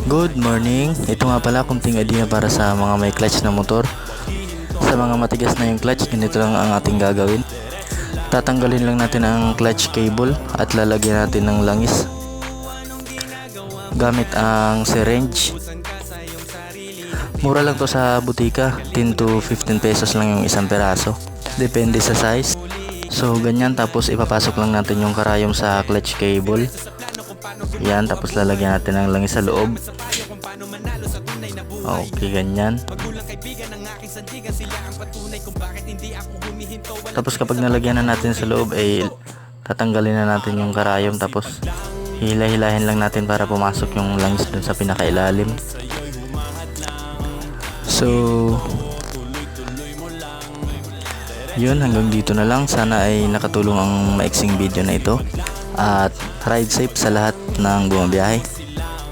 Good morning. Ito nga pala kunting idea para sa mga may clutch na motor. Sa mga matigas na yung clutch, ganito lang ang ating gagawin. Tatanggalin lang natin ang clutch cable at lalagyan natin ng langis gamit ang syringe. Mura lang to sa butika, 10 to 15 pesos lang yung isang peraso, depende sa size. So ganyan, tapos ipapasok lang natin yung karayom sa clutch cable. Yan, tapos lalagyan natin ng langis sa loob. Okay, ganyan. Tapos kapag nalagyan na natin sa loob, ay tatanggalin na natin yung karayom, tapos hila-hilahin lang natin para pumasok yung langis dun sa pinakailalim. So yun, hanggang dito na lang. Sana ay nakatulong ang maiksing video na ito, at ride safe sa lahat ng bumabiyahe.